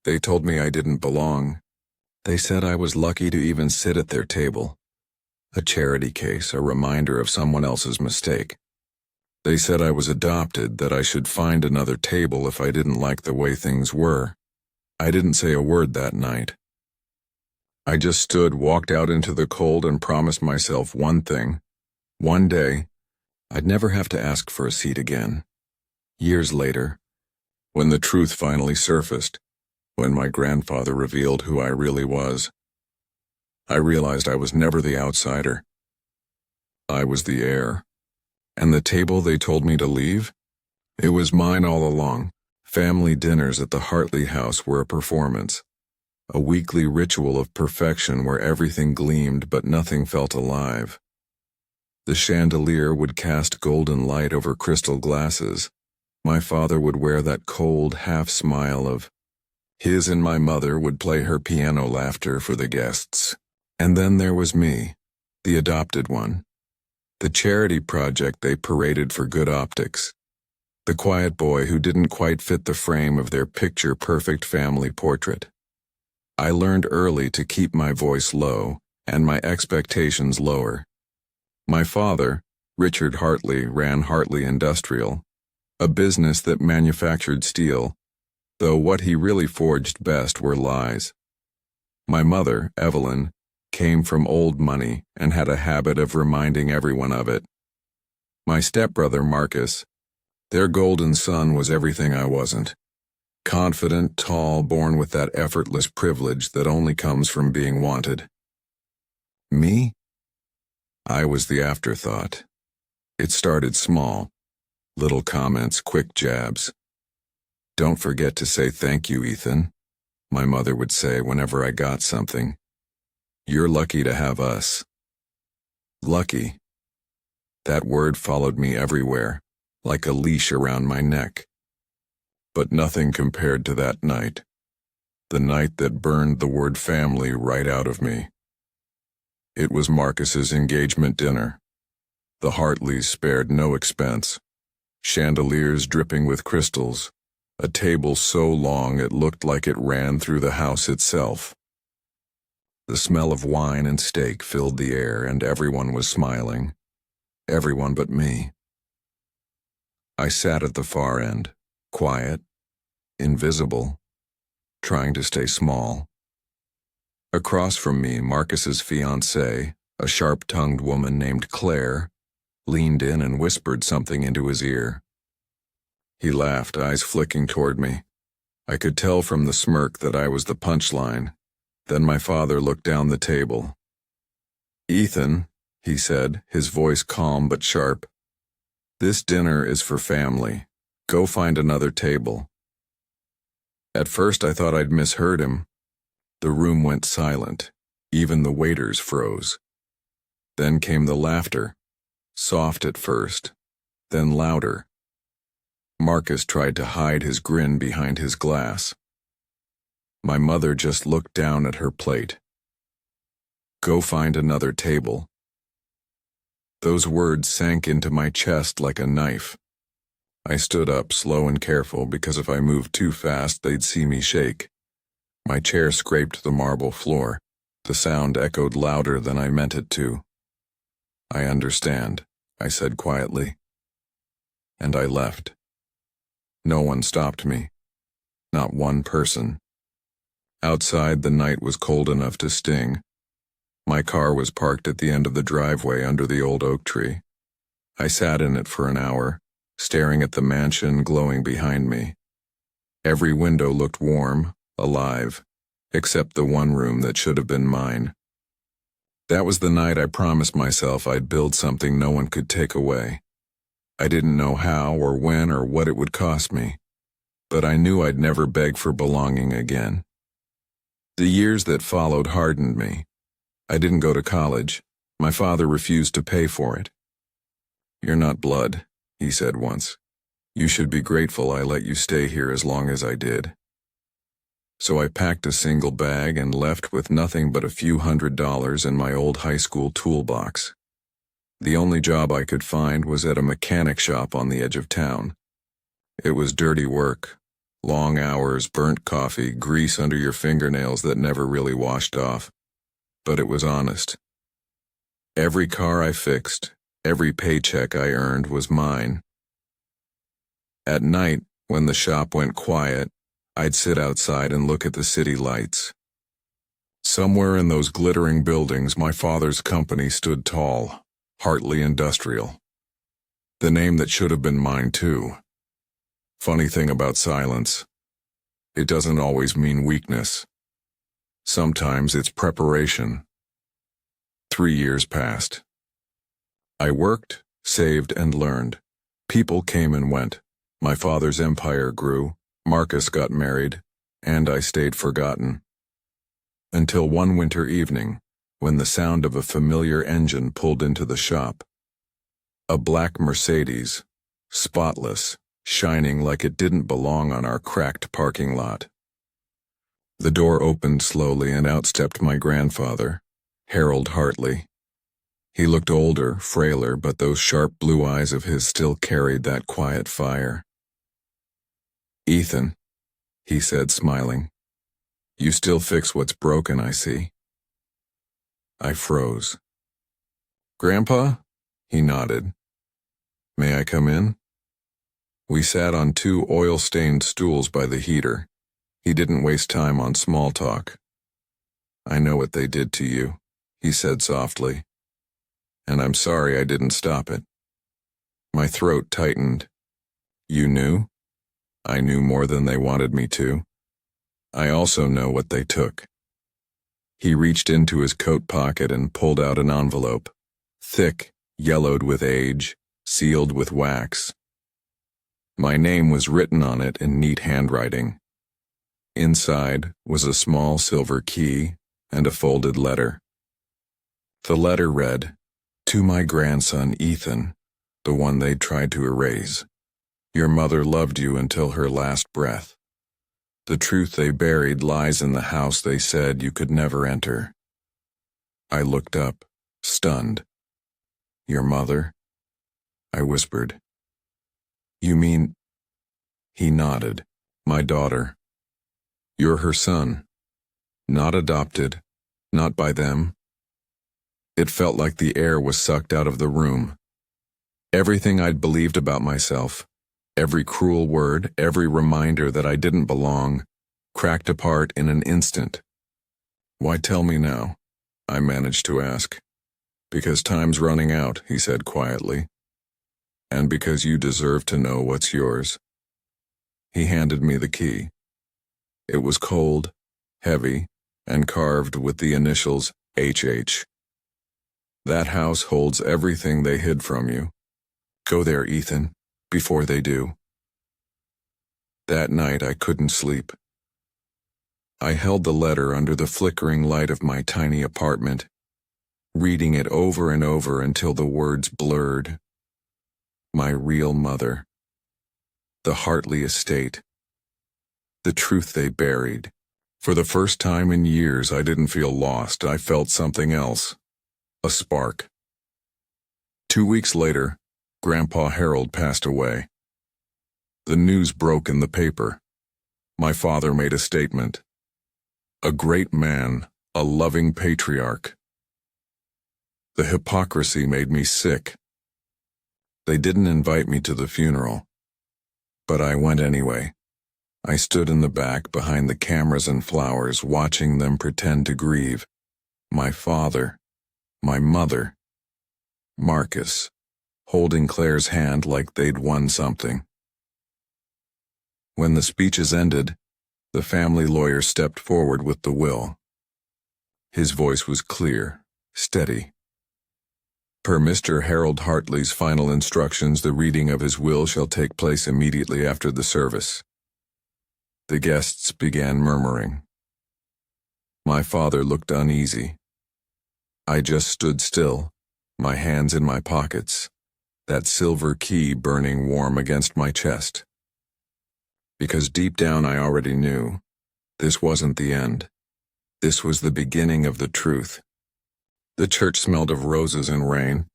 They told me I didn't belong. They said I was lucky to even sit at their table. A charity case, a reminder of someone else's mistake. They said I was adopted, that I should find another table if I didn't like the way things were. I didn't say a word that night. I just stood, walked out into the cold, and promised myself one thing. One day, I'd never have to ask for a seat again. Years later, when the truth finally surfaced, when my grandfather revealed who I really was, I realized I was never the outsider. I was the heir. And the table they told me to leave? It was mine all along. Family dinners at the Hartley house were a performance. A weekly ritual of perfection where everything gleamed but nothing felt alive. The chandelier would cast golden light over crystal glasses. My father would wear that cold half-smile of his, and my mother would play her piano laughter for the guests. And then there was me, the adopted one. The charity project they paraded for good optics. The quiet boy who didn't quite fit the frame of their picture-perfect family portrait. I learned early to keep my voice low and my expectations lower. My father, Richard Hartley, ran Hartley Industrial, a business that manufactured steel, though what he really forged best were lies. My mother, Evelyn, came from old money and had a habit of reminding everyone of it. My stepbrother, Marcus, their golden son, was everything I wasn't. Confident, tall, born with that effortless privilege that only comes from being wanted. Me? I was the afterthought. It started small. Little comments, quick jabs. "Don't forget to say thank you, Ethan," my mother would say whenever I got something. "You're lucky to have us." Lucky. That word followed me everywhere, like a leash around my neck. But nothing compared to that night. The night that burned the word family right out of me. It was Marcus's engagement dinner. The Hartleys spared no expense. Chandeliers dripping with crystals. A table so long it looked like it ran through the house itself. The smell of wine and steak filled the air, and everyone was smiling. Everyone but me. I sat at the far end, quiet, invisible, trying to stay small. Across from me, Marcus's fiancée, a sharp-tongued woman named Claire, leaned in and whispered something into his ear. He laughed, eyes flicking toward me. I could tell from the smirk that I was the punchline. Then my father looked down the table. "Ethan," he said, his voice calm but sharp, "this dinner is for family. Go find another table." At first I thought I'd misheard him. The room went silent. Even the waiters froze. Then came the laughter. Soft at first, then louder. Marcus tried to hide his grin behind his glass. My mother just looked down at her plate. "Go find another table." Those words sank into my chest like a knife. I stood up, slow and careful, because if I moved too fast, they'd see me shake. My chair scraped the marble floor. The sound echoed louder than I meant it to. "I understand," I said quietly. And I left. No one stopped me. Not one person. Outside, the night was cold enough to sting. My car was parked at the end of the driveway under the old oak tree. I sat in it for an hour, staring at the mansion glowing behind me. Every window looked warm, alive, except the one room that should have been mine. That was the night I promised myself I'd build something no one could take away. I didn't know how or when or what it would cost me, but I knew I'd never beg for belonging again. The years that followed hardened me. I didn't go to college. My father refused to pay for it. "You're not blood," he said once. "You should be grateful I let you stay here as long as I did." So I packed a single bag and left with nothing but a few $100s in my old high school toolbox. The only job I could find was at a mechanic shop on the edge of town. It was dirty work, Long hours, burnt coffee, grease under your fingernails that never really washed off. But it was honest. Every car I fixed, every paycheck I earned was mine. At night, when the shop went quiet, I'd sit outside and look at the city lights. Somewhere in those glittering buildings, my father's company stood tall, Hartley Industrial. The name that should have been mine too. Funny thing about silence. It doesn't always mean weakness. Sometimes it's preparation. 3 years passed. I worked, saved, and learned. People came and went. My father's empire grew, Marcus got married, and I stayed forgotten. Until one winter evening, when the sound of a familiar engine pulled into the shop. A black Mercedes, spotless, shining like it didn't belong on our cracked parking lot. The door opened slowly and out stepped my grandfather, Harold Hartley. He looked older, frailer, but those sharp blue eyes of his still carried that quiet fire. "Ethan," he said, smiling. "You still fix what's broken, I see." I froze. "Grandpa?" He nodded. "May I come in?" We sat on 2 oil-stained stools by the heater. He didn't waste time on small talk. "I know what they did to you," he said softly. "And I'm sorry I didn't stop it." My throat tightened. "You knew?" "I knew more than they wanted me to. I also know what they took." He reached into his coat pocket and pulled out an envelope. Thick, yellowed with age, sealed with wax. My name was written on it in neat handwriting. Inside was a small silver key and a folded letter. The letter read, "To my grandson Ethan, the one they'd tried to erase. Your mother loved you until her last breath. The truth they buried lies in the house they said you could never enter." I looked up, stunned. "Your mother?" I whispered. "You mean—" He nodded. "My daughter. You're her son. Not adopted, not by them." It felt like the air was sucked out of the room. Everything I'd believed about myself, every cruel word, every reminder that I didn't belong, cracked apart in an instant. "Why tell me now?" I managed to ask. "Because time's running out," he said quietly. "And because you deserve to know what's yours." He handed me the key. It was cold, heavy, and carved with the initials HH. "That house holds everything they hid from you. Go there, Ethan, before they do." That night I couldn't sleep. I held the letter under the flickering light of my tiny apartment, reading it over and over until the words blurred. My real mother. The Hartley estate. The truth they buried. For the first time in years, I didn't feel lost. I felt something else. A spark. 2 weeks later, Grandpa Harold passed away. The news broke in the paper. My father made a statement. A great man, a loving patriarch. The hypocrisy made me sick. They didn't invite me to the funeral. But I went anyway. I stood in the back behind the cameras and flowers, watching them pretend to grieve. My father, my mother, Marcus, holding Claire's hand like they'd won something. When the speeches ended, the family lawyer stepped forward with the will. His voice was clear, steady. Per Mr. Harold Hartley's final instructions, the reading of his will shall take place immediately after the service. The guests began murmuring. My father looked uneasy. I just stood still, my hands in my pockets, that silver key burning warm against my chest. Because deep down I already knew, this wasn't the end. This was the beginning of the truth. The church smelled of roses and rain.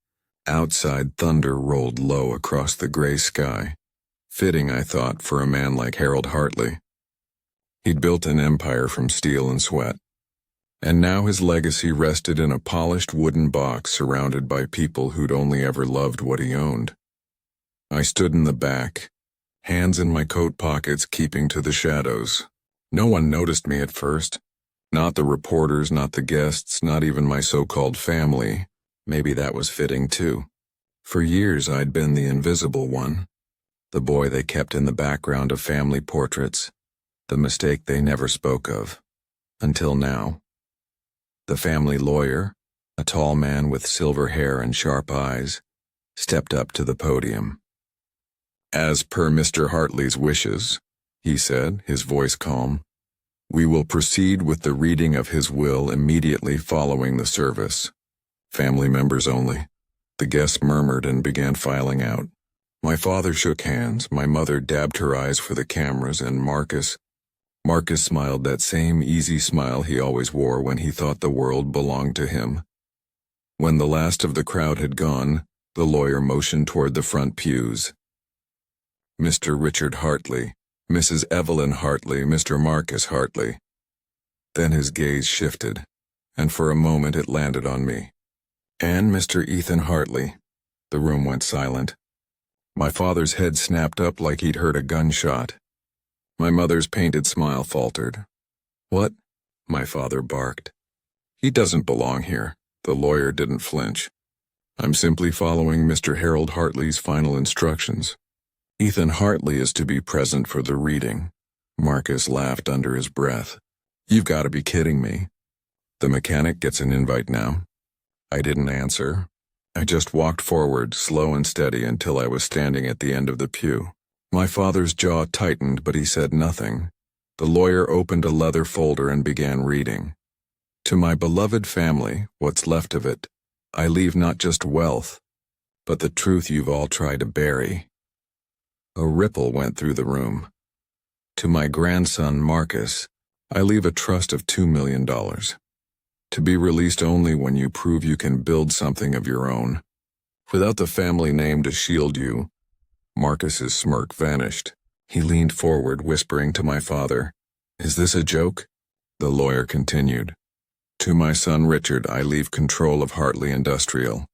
Outside, thunder rolled low across the gray sky. Fitting, I thought, for a man like Harold Hartley. He'd built an empire from steel and sweat, and now his legacy rested in a polished wooden box surrounded by people who'd only ever loved what he owned. I stood in the back, hands in my coat pockets keeping to the shadows. No one noticed me at first. Not the reporters, not the guests, not even my so-called family. Maybe that was fitting too. For years I'd been the invisible one, the boy they kept in the background of family portraits, the mistake they never spoke of. Until now. The family lawyer, a tall man with silver hair and sharp eyes, stepped up to the podium. "As per Mr. Hartley's wishes," he said, his voice calm, "we will proceed with the reading of his will immediately following the service. Family members only." The guests murmured and began filing out. My father shook hands, my mother dabbed her eyes for the cameras, and Marcus smiled that same easy smile he always wore when he thought the world belonged to him. When the last of the crowd had gone, the lawyer motioned toward the front pews. "Mr. Richard Hartley, Mrs. Evelyn Hartley, Mr. Marcus Hartley." Then his gaze shifted, and for a moment it landed on me. "And Mr. Ethan Hartley." The room went silent. My father's head snapped up like he'd heard a gunshot. My mother's painted smile faltered. "What?" my father barked. "He doesn't belong here." The lawyer didn't flinch. "I'm simply following Mr. Harold Hartley's final instructions. Ethan Hartley is to be present for the reading." Marcus laughed under his breath. "You've got to be kidding me. The mechanic gets an invite now?" I didn't answer. I just walked forward, slow and steady, until I was standing at the end of the pew. My father's jaw tightened, but he said nothing. The lawyer opened a leather folder and began reading. "To my beloved family, what's left of it, I leave not just wealth, but the truth you've all tried to bury." A ripple went through the room. "To my grandson, Marcus, I leave a trust of $2 million. To be released only when you prove you can build something of your own. Without the family name to shield you." Marcus's smirk vanished. He leaned forward, whispering to my father, "Is this a joke?" The lawyer continued. "To my son Richard, I leave control of Hartley Industrial.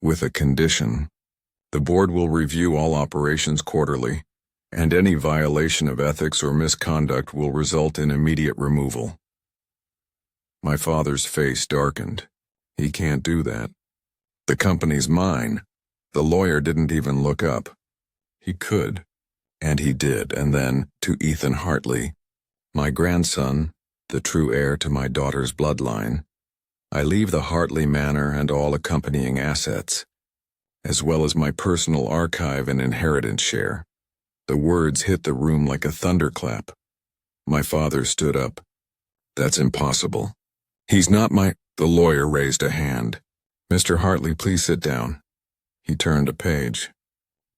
With a condition. The board will review all operations quarterly, and any violation of ethics or misconduct will result in immediate removal." My father's face darkened. "He can't do that. The company's mine." The lawyer didn't even look up. "He could." And he did, and then, to Ethan Hartley, "My grandson, the true heir to my daughter's bloodline, I leave the Hartley Manor and all accompanying assets, as well as my personal archive and inheritance share." The words hit the room like a thunderclap. My father stood up. "That's impossible. He's not my—" The lawyer raised a hand. "Mr. Hartley, please sit down." He turned a page.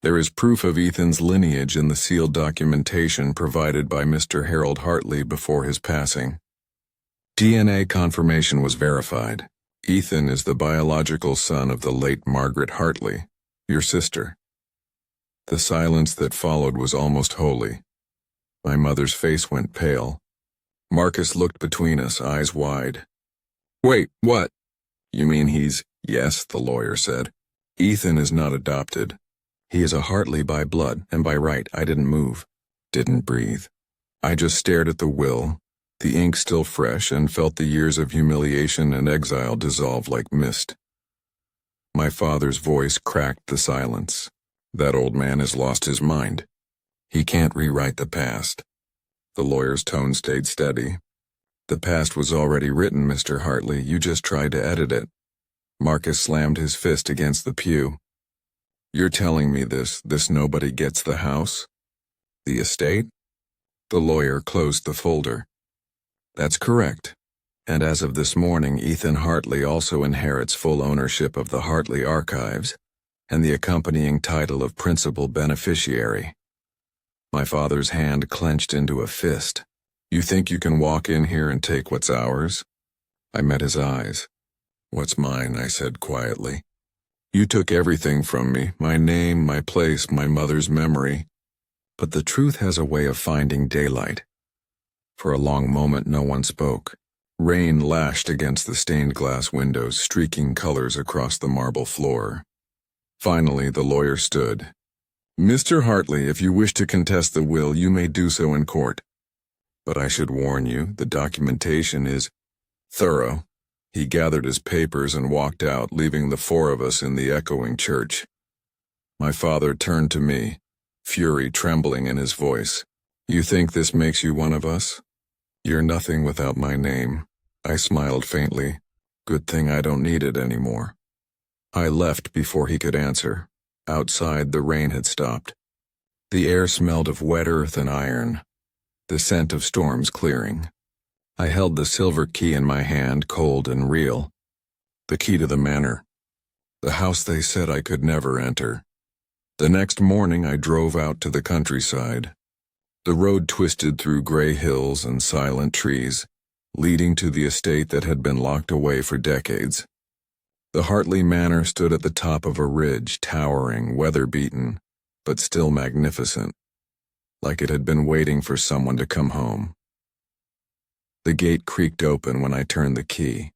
"There is proof of Ethan's lineage in the sealed documentation provided by Mr. Harold Hartley before his passing. DNA confirmation was verified. Ethan is the biological son of the late Margaret Hartley, your sister." The silence that followed was almost holy. My mother's face went pale. Marcus looked between us, eyes wide. "Wait, what?" "You mean he's—" "Yes," the lawyer said. "Ethan is not adopted. He is a Hartley by blood, and by right. I didn't move, didn't breathe. I just stared at the will, the ink still fresh, and felt the years of humiliation and exile dissolve like mist." My father's voice cracked the silence. "That old man has lost his mind. He can't rewrite the past." The lawyer's tone stayed steady. "The past was already written, Mr. Hartley. You just tried to edit it." Marcus slammed his fist against the pew. "You're telling me this nobody gets the house? The estate?" The lawyer closed the folder. "That's correct. And as of this morning, Ethan Hartley also inherits full ownership of the Hartley archives and the accompanying title of principal beneficiary." My father's hand clenched into a fist. "You think you can walk in here and take what's ours?" I met his eyes. "What's mine?" I said quietly. "You took everything from me, my name, my place, my mother's memory. But the truth has a way of finding daylight. For a long moment no one spoke. Rain lashed against the stained glass windows, streaking colors across the marble floor. Finally, the lawyer stood. "Mr. Hartley, if you wish to contest the will, you may do so in court. But I should warn you, the documentation is thorough." He gathered his papers and walked out, leaving the four of us in the echoing church. My father turned to me, fury trembling in his voice. "You think this makes you one of us? You're nothing without my name." I smiled faintly. Good thing I don't need it anymore. I left before he could answer. Outside, the rain had stopped. The air smelled of wet earth and iron, the scent of storms clearing. I held the silver key in my hand, cold and real. The key to the manor. The house they said I could never enter. The next morning I drove out to the countryside. The road twisted through gray hills and silent trees, leading to the estate that had been locked away for decades. The Hartley Manor stood at the top of a ridge, towering, weather-beaten, but still magnificent, like it had been waiting for someone to come home. The gate creaked open when I turned the key.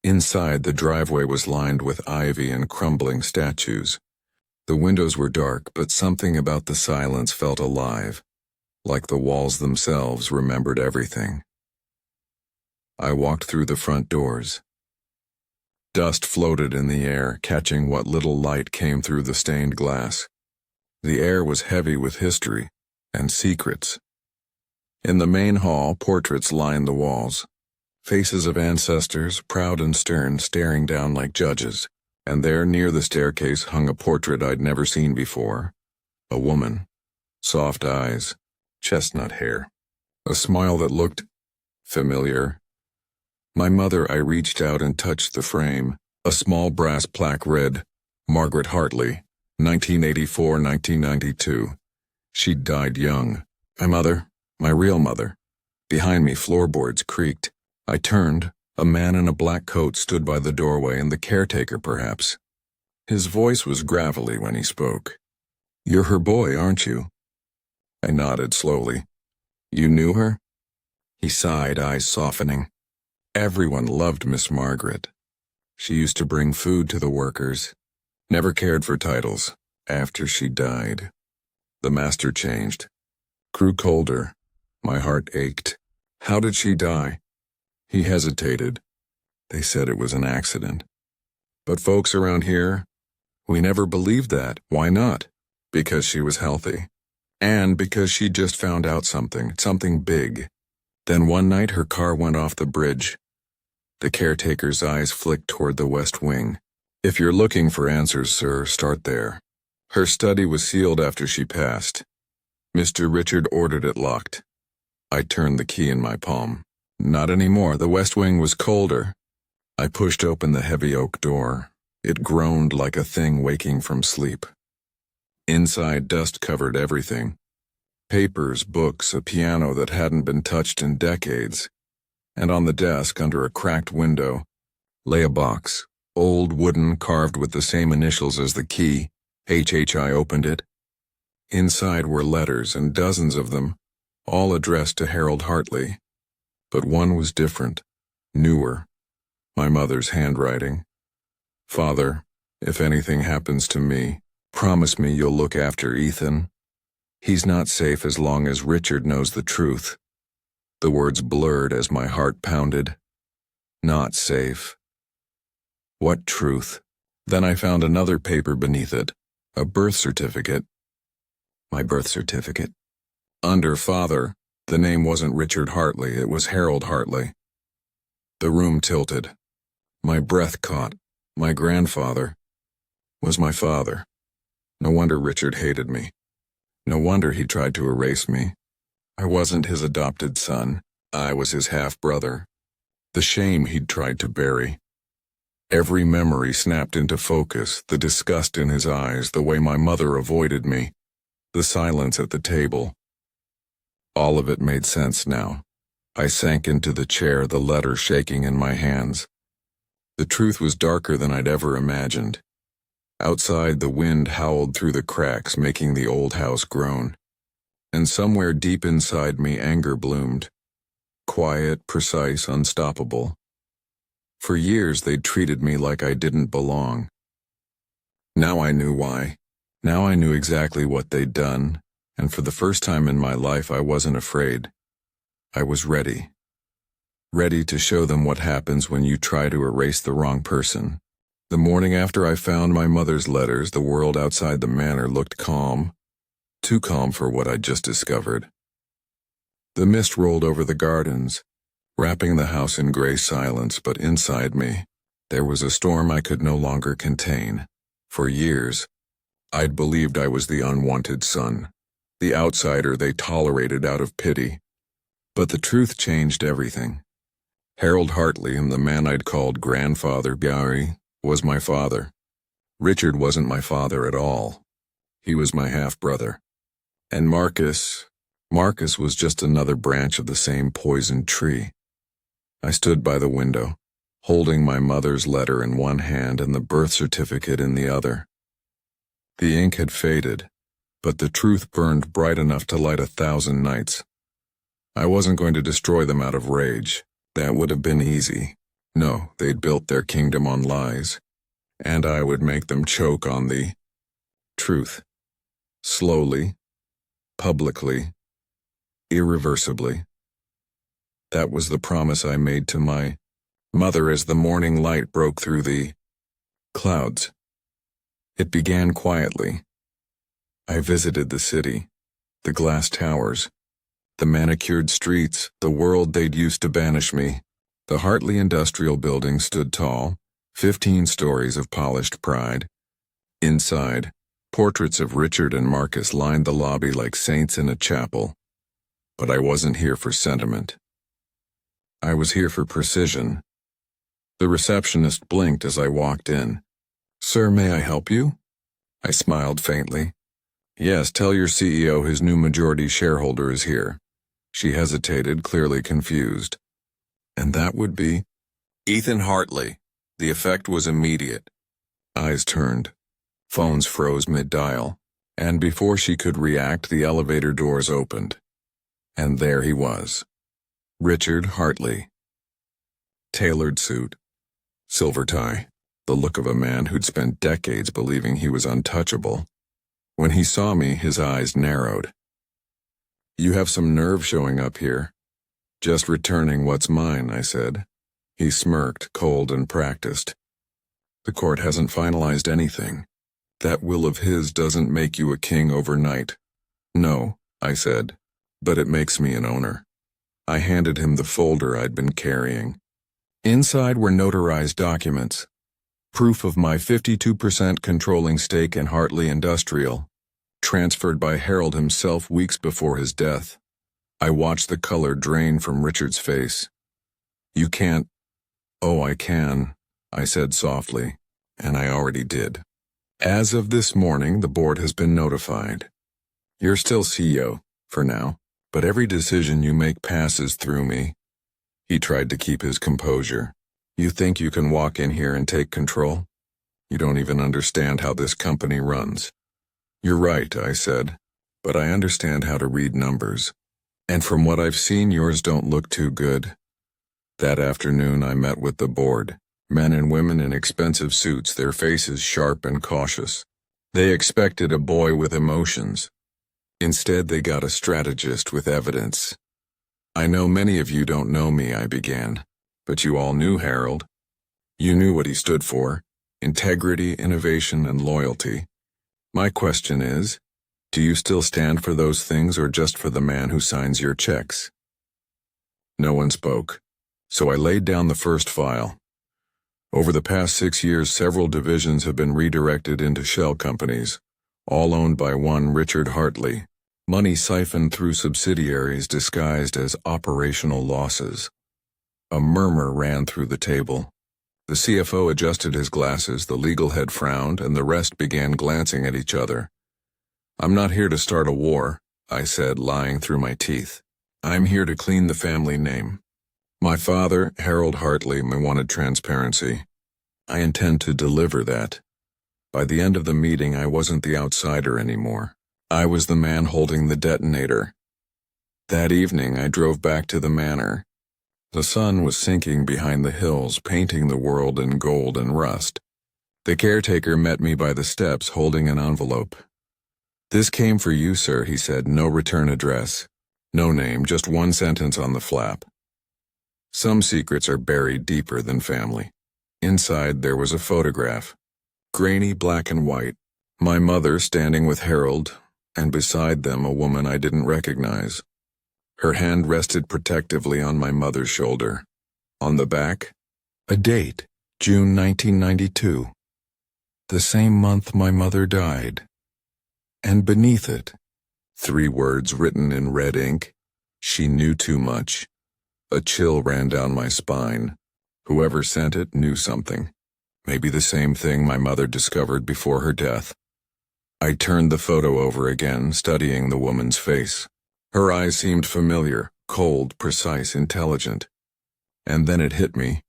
Inside, the driveway was lined with ivy and crumbling statues. The windows were dark, but something about the silence felt alive, like the walls themselves remembered everything. I walked through the front doors. Dust floated in the air, catching what little light came through the stained glass. The air was heavy with history and secrets. In the main hall, portraits lined the walls. Faces of ancestors, proud and stern, staring down like judges. And there, near the staircase, hung a portrait I'd never seen before. A woman. Soft eyes. Chestnut hair. A smile that looked familiar. My mother. I reached out and touched the frame. A small brass plaque read, "Margaret Hartley, 1984-1992. She'd died young." My mother. My real mother. Behind me, floorboards creaked. I turned. A man in a black coat stood by the doorway, and the caretaker, perhaps. His voice was gravelly when he spoke. "You're her boy, aren't you?" I nodded slowly. "You knew her?" He sighed, eyes softening. "Everyone loved Miss Margaret. She used to bring food to the workers. Never cared for titles. After she died, the master changed. Grew colder. My heart ached. How did she die?" He hesitated. "They said it was an accident. But folks around here, we never believed that. Why not? Because she was healthy. And because she just found out something big. Then one night her car went off the bridge." The caretaker's eyes flicked toward the west wing. "If you're looking for answers, sir, start there. Her study was sealed after she passed. Mr. Richard ordered it locked." I turned the key in my palm. Not anymore. The west wing was colder. I pushed open the heavy oak door. It groaned like a thing waking from sleep. Inside, dust covered everything. Papers, books, a piano that hadn't been touched in decades. And on the desk, under a cracked window, lay a box, old wooden, carved with the same initials as the key. HH. I opened it. Inside were letters, and dozens of them, all addressed to Harold Hartley. But one was different, newer. My mother's handwriting. "Father, if anything happens to me, promise me you'll look after Ethan. He's not safe as long as Richard knows the truth." The words blurred as my heart pounded. Not safe. What truth? Then I found another paper beneath it, a birth certificate. My birth certificate. Under father, the name wasn't Richard Hartley, it was Harold Hartley. The room tilted. My breath caught. My grandfather was my father. No wonder Richard hated me. No wonder he tried to erase me. I wasn't his adopted son. I was his half-brother. The shame he'd tried to bury. Every memory snapped into focus, the disgust in his eyes, the way my mother avoided me, the silence at the table. All of it made sense now. I sank into the chair, the letter shaking in my hands. The truth was darker than I'd ever imagined. Outside, the wind howled through the cracks, making the old house groan. And somewhere deep inside me anger bloomed. Quiet, precise, unstoppable. For years they'd treated me like I didn't belong. Now I knew why. Now I knew exactly what they'd done, and for the first time in my life I wasn't afraid. I was ready. Ready to show them what happens when you try to erase the wrong person. The morning after I found my mother's letters, the world outside the manor looked calm. Too calm for what I'd just discovered. The mist rolled over the gardens, wrapping the house in gray silence, but inside me, there was a storm I could no longer contain. For years, I'd believed I was the unwanted son, the outsider they tolerated out of pity. But the truth changed everything. Harold Hartley, and the man I'd called Grandfather Gary, was my father. Richard wasn't my father at all. He was my half-brother. And Marcus was just another branch of the same poisoned tree. I stood by the window, holding my mother's letter in one hand and the birth certificate in the other. The ink had faded, but the truth burned bright enough to light 1,000 nights. I wasn't going to destroy them out of rage. That would have been easy. No, they'd built their kingdom on lies, and I would make them choke on the truth. Slowly, publicly, irreversibly. That was the promise I made to my mother as the morning light broke through the clouds. It began quietly. I visited the city, the glass towers, the manicured streets, the world they'd used to banish me. The Hartley Industrial Building stood tall, 15 stories of polished pride. Inside, portraits of Richard and Marcus lined the lobby like saints in a chapel. But I wasn't here for sentiment. I was here for precision. The receptionist blinked as I walked in. "Sir, may I help you?" I smiled faintly. "Yes, tell your CEO his new majority shareholder is here." She hesitated, clearly confused. "And that would be?" "Ethan Hartley." The effect was immediate. Eyes turned. Phones froze mid-dial. And before she could react, the elevator doors opened. And there he was. Richard Hartley. Tailored suit. Silver tie. The look of a man who'd spent decades believing he was untouchable. When he saw me, his eyes narrowed. "You have some nerve showing up here." "Just returning what's mine," I said. He smirked, cold and practiced. "The court hasn't finalized anything. That will of his doesn't make you a king overnight." "No," I said, "but it makes me an owner." I handed him the folder I'd been carrying. Inside were notarized documents. Proof of my 52% controlling stake in Hartley Industrial, transferred by Harold himself weeks before his death. I watched the color drain from Richard's face. "You can't." "Oh, I can," I said softly, and I already did. "As of this morning, the board has been notified. You're still CEO, for now, but every decision you make passes through me." He tried to keep his composure. "You think you can walk in here and take control? You don't even understand how this company runs." "You're right," I said, "but I understand how to read numbers. And from what I've seen, yours don't look too good." That afternoon I met with the board, men and women in expensive suits, their faces sharp and cautious. They expected a boy with emotions. Instead, they got a strategist with evidence. "I know many of you don't know me," I began, "but you all knew Harold. You knew what he stood for: integrity, innovation, and loyalty. My question is, do you still stand for those things or just for the man who signs your checks?" No one spoke, so I laid down the first file. Over the past 6 years, several divisions have been redirected into shell companies, all owned by one Richard Hartley. Money siphoned through subsidiaries disguised as operational losses. A murmur ran through the table. The CFO adjusted his glasses, the legal head frowned, and the rest began glancing at each other. "I'm not here to start a war," I said, lying through my teeth. "I'm here to clean the family name. My father, Harold Hartley, wanted transparency. I intend to deliver that." By the end of the meeting, I wasn't the outsider anymore. I was the man holding the detonator. That evening, I drove back to the manor. The sun was sinking behind the hills, painting the world in gold and rust. The caretaker met me by the steps, holding an envelope. "This came for you, sir," he said. "No return address. No name, just one sentence on the flap. Some secrets are buried deeper than family." Inside there was a photograph. Grainy black and white. My mother standing with Harold, and beside them a woman I didn't recognize. Her hand rested protectively on my mother's shoulder. On the back, a date, June 1992. The same month my mother died. And beneath it, 3 words written in red ink: "She knew too much." A chill ran down my spine. Whoever sent it knew something. Maybe the same thing my mother discovered before her death. I turned the photo over again, studying the woman's face. Her eyes seemed familiar, cold, precise, intelligent. And then it hit me.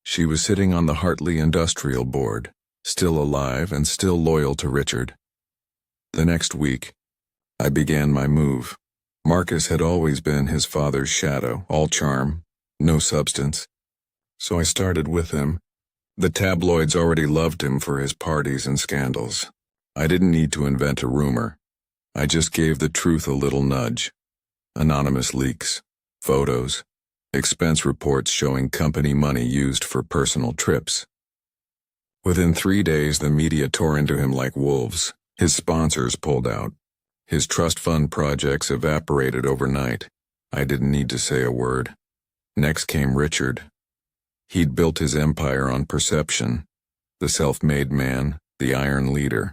She was sitting on the Hartley Industrial Board, still alive and still loyal to Richard. The next week, I began my move. Marcus had always been his father's shadow, all charm, no substance. So I started with him. The tabloids already loved him for his parties and scandals. I didn't need to invent a rumor. I just gave the truth a little nudge. Anonymous leaks, photos, expense reports showing company money used for personal trips. Within 3 days, the media tore into him like wolves. His sponsors pulled out. His trust fund projects evaporated overnight. I didn't need to say a word. Next came Richard. He'd built his empire on perception, the self-made man, the iron leader.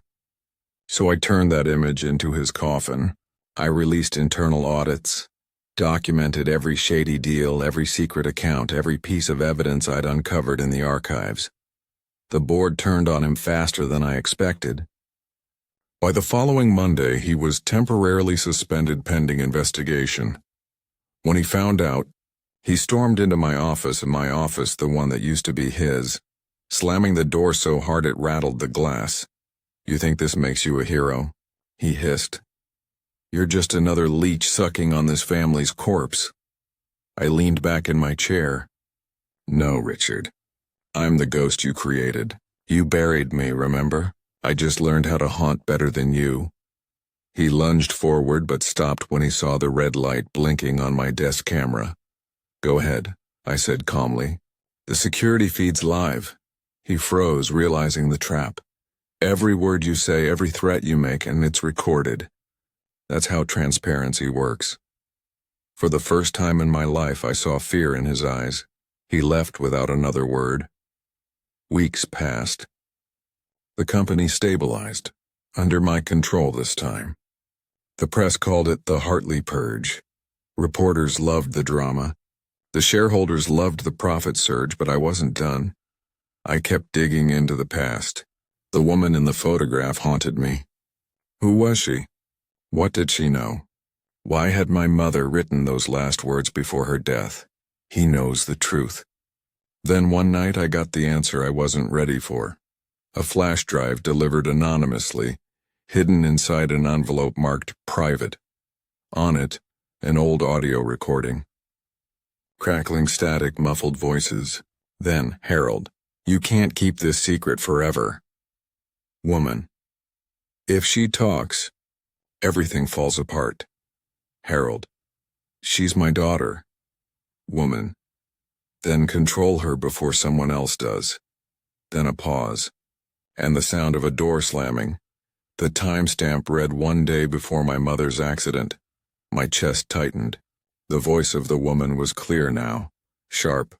So I turned that image into his coffin. I released internal audits, documented every shady deal, every secret account, every piece of evidence I'd uncovered in the archives. The board turned on him faster than I expected. By the following Monday, he was temporarily suspended pending investigation. When he found out, he stormed into my office, the one that used to be his, slamming the door so hard it rattled the glass. "You think this makes you a hero?" he hissed. "You're just another leech sucking on this family's corpse." I leaned back in my chair. "No, Richard. I'm the ghost you created. You buried me, remember? I just learned how to haunt better than you." He lunged forward but stopped when he saw the red light blinking on my desk camera. "Go ahead," I said calmly. "The security feed's live." He froze, realizing the trap. "Every word you say, every threat you make, and it's recorded." That's how transparency works. For the first time in my life, I saw fear in his eyes. He left without another word. Weeks passed. The company stabilized, under my control this time. The press called it the Hartley Purge. Reporters loved the drama. The shareholders loved the profit surge, but I wasn't done. I kept digging into the past. The woman in the photograph haunted me. Who was she? What did she know? Why had my mother written those last words before her death? He knows the truth. Then one night I got the answer I wasn't ready for. A flash drive delivered anonymously, hidden inside an envelope marked private. On it, an old audio recording. Crackling static, muffled voices. Then, Harold, you can't keep this secret forever. Woman. If she talks, everything falls apart. Harold. She's my daughter. Woman. Then control her before someone else does. Then a pause. And the sound of a door slamming. The timestamp read 1 day before my mother's accident. My chest tightened. The voice of the woman was clear now, sharp,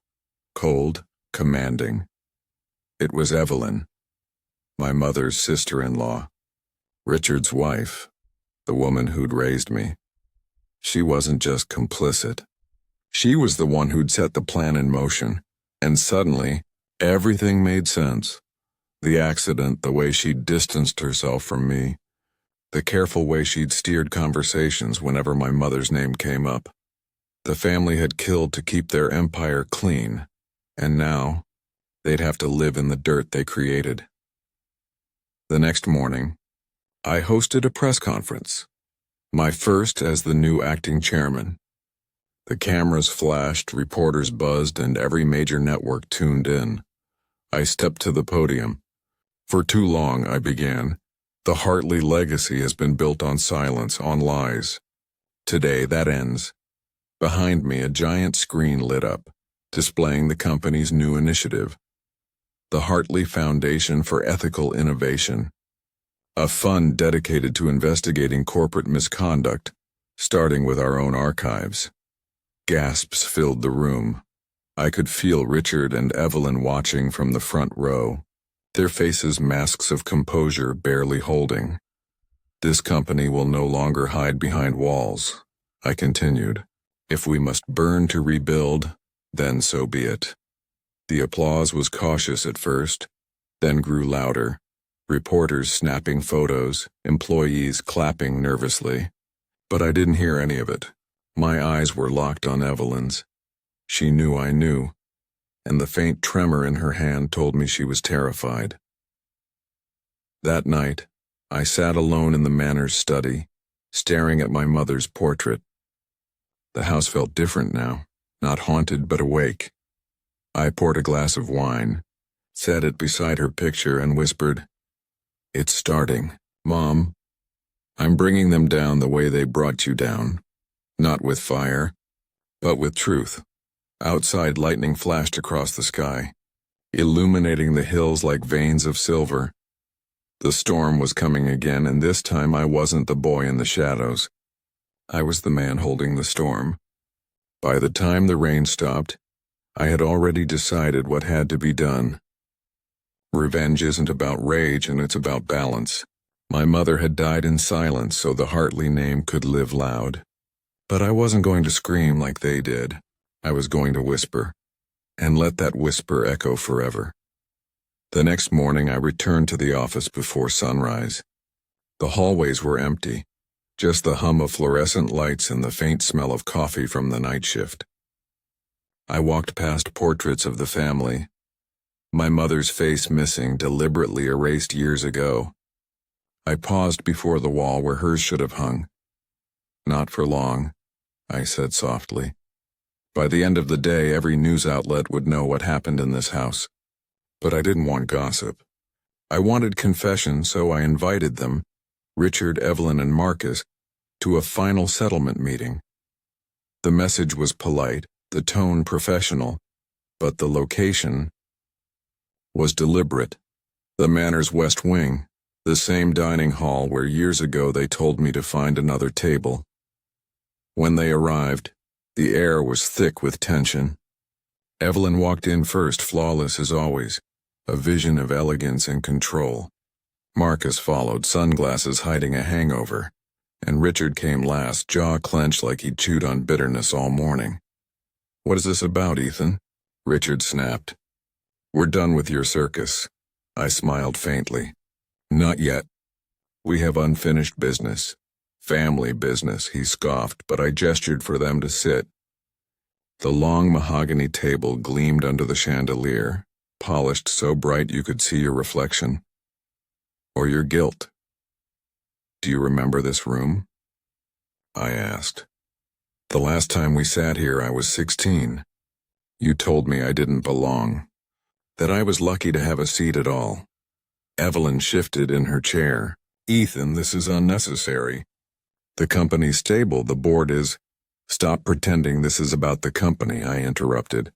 cold, commanding. It was Evelyn, my mother's sister-in-law, Richard's wife, the woman who'd raised me. She wasn't just complicit. She was the one who'd set the plan in motion, and suddenly, everything made sense. The accident, the way she'd distanced herself from me, the careful way she'd steered conversations whenever my mother's name came up. The family had killed to keep their empire clean, and now they'd have to live in the dirt they created. The next morning, I hosted a press conference. My first as the new acting chairman. The cameras flashed, reporters buzzed, and every major network tuned in. I stepped to the podium. For too long, I began. The Hartley legacy has been built on silence, on lies. Today, that ends. Behind me, a giant screen lit up, displaying the company's new initiative. The Hartley Foundation for Ethical Innovation. A fund dedicated to investigating corporate misconduct, starting with our own archives. Gasps filled the room. I could feel Richard and Evelyn watching from the front row, their faces masks of composure barely holding. This company will no longer hide behind walls, I continued. If we must burn to rebuild, then so be it. The applause was cautious at first, then grew louder. Reporters snapping photos, employees clapping nervously. But I didn't hear any of it. My eyes were locked on Evelyn's. She knew I knew, and the faint tremor in her hand told me she was terrified. That night, I sat alone in the Manor's study, staring at my mother's portrait. The house felt different now, not haunted but awake. I poured a glass of wine, set it beside her picture, and whispered, "It's starting, Mom. I'm bringing them down the way they brought you down, not with fire, but with truth." Outside, lightning flashed across the sky, illuminating the hills like veins of silver. The storm was coming again, and this time I wasn't the boy in the shadows. I was the man holding the storm. By the time the rain stopped, I had already decided what had to be done. Revenge isn't about rage, and it's about balance. My mother had died in silence so the Hartley name could live loud. But I wasn't going to scream like they did. I was going to whisper, and let that whisper echo forever. The next morning I returned to the office before sunrise. The hallways were empty, just the hum of fluorescent lights and the faint smell of coffee from the night shift. I walked past portraits of the family, my mother's face missing, deliberately erased years ago. I paused before the wall where hers should have hung. "Not for long," I said softly. By the end of the day, every news outlet would know what happened in this house. But I didn't want gossip. I wanted confession, so I invited them, Richard, Evelyn, and Marcus, to a final settlement meeting. The message was polite, the tone professional, but the location was deliberate. The Manor's West Wing, the same dining hall where years ago they told me to find another table. When they arrived, the air was thick with tension. Evelyn walked in first, flawless as always, a vision of elegance and control. Marcus followed, sunglasses hiding a hangover, and Richard came last, jaw clenched like he'd chewed on bitterness all morning. "What is this about, Ethan?" Richard snapped. "We're done with your circus." I smiled faintly. "Not yet. We have unfinished business. Family business," he scoffed, but I gestured for them to sit. The long mahogany table gleamed under the chandelier, polished so bright you could see your reflection. "Or your guilt. Do you remember this room?" I asked. "The last time we sat here I was 16. You told me I didn't belong, that I was lucky to have a seat at all." Evelyn shifted in her chair. "Ethan, this is unnecessary. The company's stable, the board is—" "Stop pretending this is about the company," I interrupted.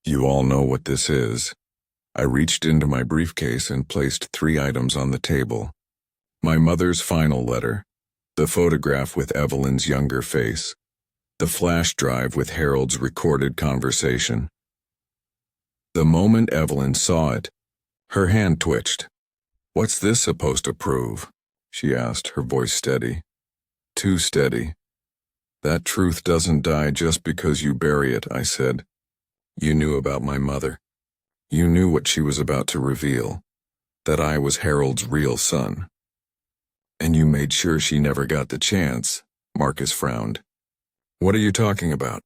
"You all know what this is." I reached into my briefcase and placed 3 items on the table. My mother's final letter, the photograph with Evelyn's younger face, the flash drive with Harold's recorded conversation. The moment Evelyn saw it, her hand twitched. "What's this supposed to prove?" she asked, her voice steady. Too steady. "That truth doesn't die just because you bury it," I said. "You knew about my mother. You knew what she was about to reveal, that I was Harold's real son. And you made sure she never got the chance." Marcus frowned. "What are you talking about?"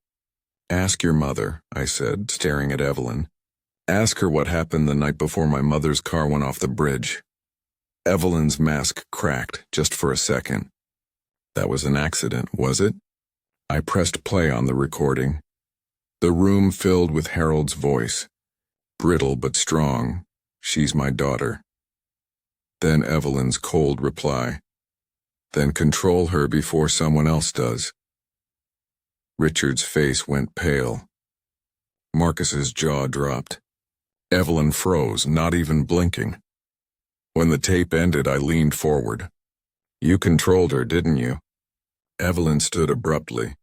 "Ask your mother," I said, staring at Evelyn. "Ask her what happened the night before my mother's car went off the bridge." Evelyn's mask cracked, just for a second. That was an accident, was it? I pressed play on the recording. The room filled with Harold's voice. Brittle but strong. She's my daughter. Then Evelyn's cold reply. Then control her before someone else does. Richard's face went pale. Marcus's jaw dropped. Evelyn froze, not even blinking. When the tape ended, I leaned forward. You controlled her, didn't you? Evelyn stood abruptly.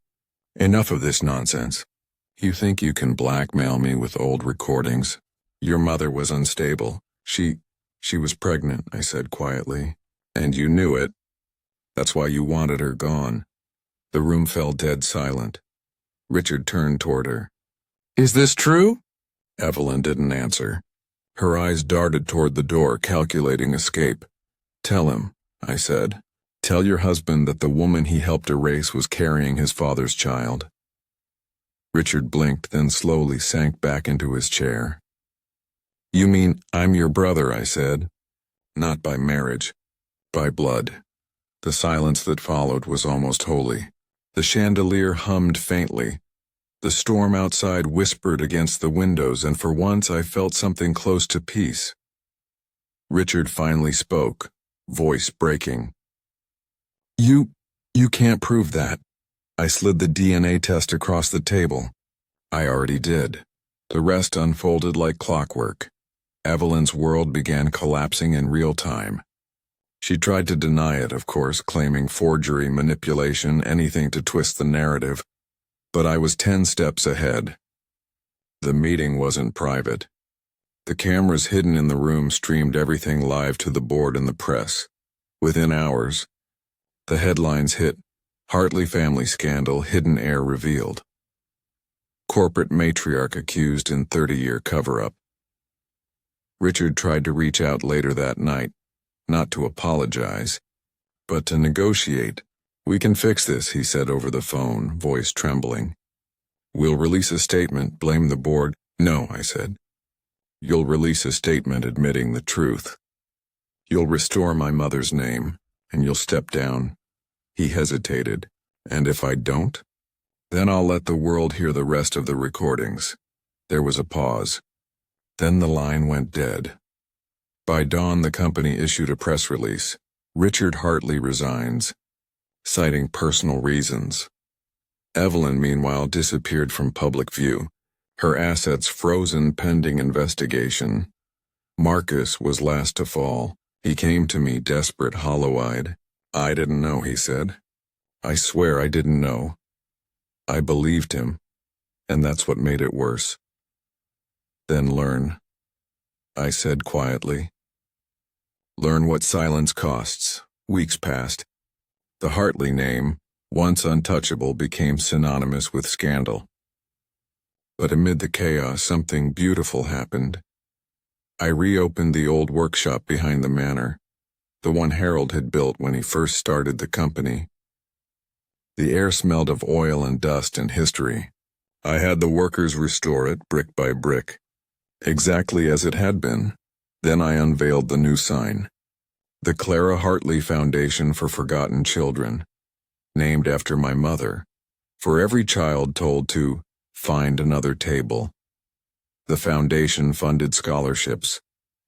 Enough of this nonsense. You think you can blackmail me with old recordings? Your mother was unstable. She was pregnant, I said quietly. And you knew it. That's why you wanted her gone. The room fell dead silent. Richard turned toward her. Is this true? Evelyn didn't answer. Her eyes darted toward the door, calculating escape. Tell him, I said. Tell your husband that the woman he helped erase was carrying his father's child. Richard blinked, then slowly sank back into his chair. You mean I'm your brother, I said. Not by marriage, by blood. The silence that followed was almost holy. The chandelier hummed faintly. The storm outside whispered against the windows, and for once I felt something close to peace. Richard finally spoke, voice breaking. You can't prove that. I slid the DNA test across the table. I already did. The rest unfolded like clockwork. Evelyn's world began collapsing in real time. She tried to deny it, of course, claiming forgery, manipulation, anything to twist the narrative. But I was 10 steps ahead. The meeting wasn't private. The cameras hidden in the room streamed everything live to the board and the press. Within hours, the headlines hit, Hartley family scandal, hidden heir revealed. Corporate matriarch accused in 30-year cover-up. Richard tried to reach out later that night, not to apologize, but to negotiate. We can fix this, he said over the phone, voice trembling. We'll release a statement, blame the board. No, I said. You'll release a statement admitting the truth. You'll restore my mother's name, and you'll step down. He hesitated. And if I don't? Then I'll let the world hear the rest of the recordings. There was a pause. Then the line went dead. By dawn, the company issued a press release. Richard Hartley resigns, citing personal reasons. Evelyn, meanwhile, disappeared from public view, her assets frozen pending investigation. Marcus was last to fall. He came to me desperate, hollow-eyed. I didn't know, he said. I swear I didn't know. I believed him, and that's what made it worse. Then learn, I said quietly. Learn what silence costs. Weeks passed. The Hartley name, once untouchable, became synonymous with scandal. But amid the chaos, something beautiful happened. I reopened the old workshop behind the manor, the one Harold had built when he first started the company. The air smelled of oil and dust and history. I had the workers restore it brick by brick, exactly as it had been. Then I unveiled the new sign. The Clara Hartley Foundation for Forgotten Children, named after my mother, for every child told to find another table. The foundation funded scholarships,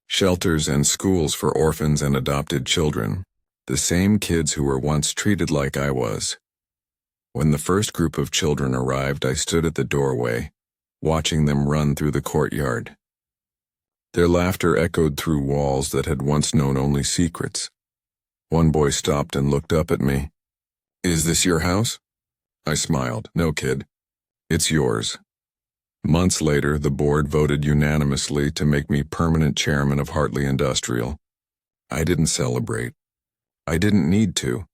shelters and schools for orphans and adopted children, the same kids who were once treated like I was. When the first group of children arrived, I stood at the doorway, watching them run through the courtyard. Their laughter echoed through walls that had once known only secrets. One boy stopped and looked up at me. Is this your house? I smiled. No, kid. It's yours. Months later, the board voted unanimously to make me permanent chairman of Hartley Industrial. I didn't celebrate. I didn't need to.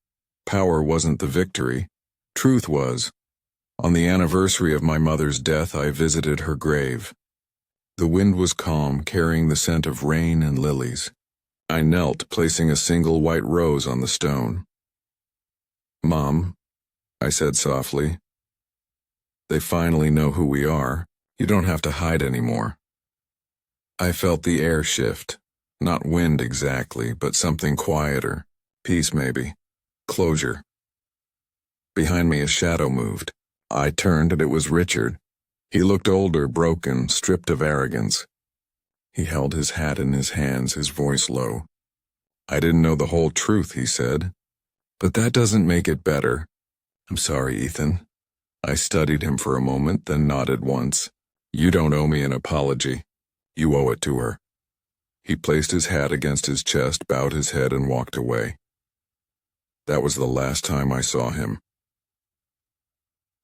Power wasn't the victory. Truth was. On the anniversary of my mother's death, I visited her grave. The wind was calm, carrying the scent of rain and lilies. I knelt, placing a single white rose on the stone. Mom, I said softly, they finally know who we are. You don't have to hide anymore. I felt the air shift. Not wind exactly, but something quieter. Peace, maybe. Closure. Behind me a shadow moved. I turned and it was Richard. He looked older, broken, stripped of arrogance. He held his hat in his hands, his voice low. "I didn't know the whole truth," he said. "But that doesn't make it better." "I'm sorry, Ethan." I studied him for a moment, then nodded once. "You don't owe me an apology. You owe it to her." He placed his hat against his chest, bowed his head, and walked away. That was the last time I saw him.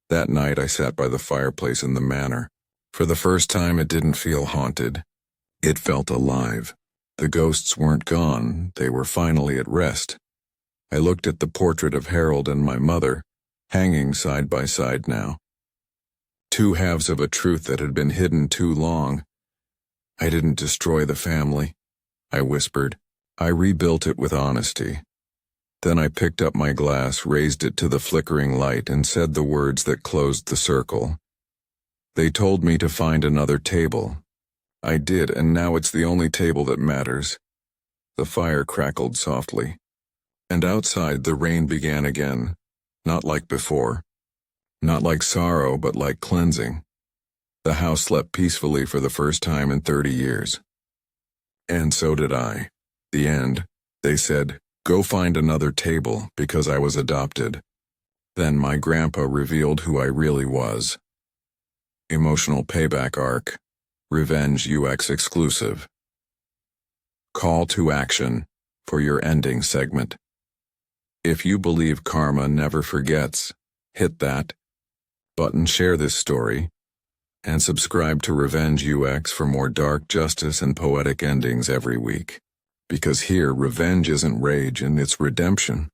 That night I sat by the fireplace in the manor. For the first time it didn't feel haunted. It felt alive. The ghosts weren't gone, they were finally at rest. I looked at the portrait of Harold and my mother, hanging side by side now. Two halves of a truth that had been hidden too long. "I didn't destroy the family," I whispered. "I rebuilt it with honesty." Then I picked up my glass, raised it to the flickering light, and said the words that closed the circle. "They told me to find another table. I did, and now it's the only table that matters." The fire crackled softly. And outside the rain began again, not like before. Not like sorrow, but like cleansing. The house slept peacefully for the first time in 30 years. And so did I. The end. They said, "Go find another table," because I was adopted. Then my grandpa revealed who I really was. Emotional payback arc. Revenge UX exclusive. Call to action for your ending segment. If you believe karma never forgets, hit that button, share this story, and subscribe to Revenge UX for more dark justice and poetic endings every week. Because here, revenge isn't rage and it's redemption.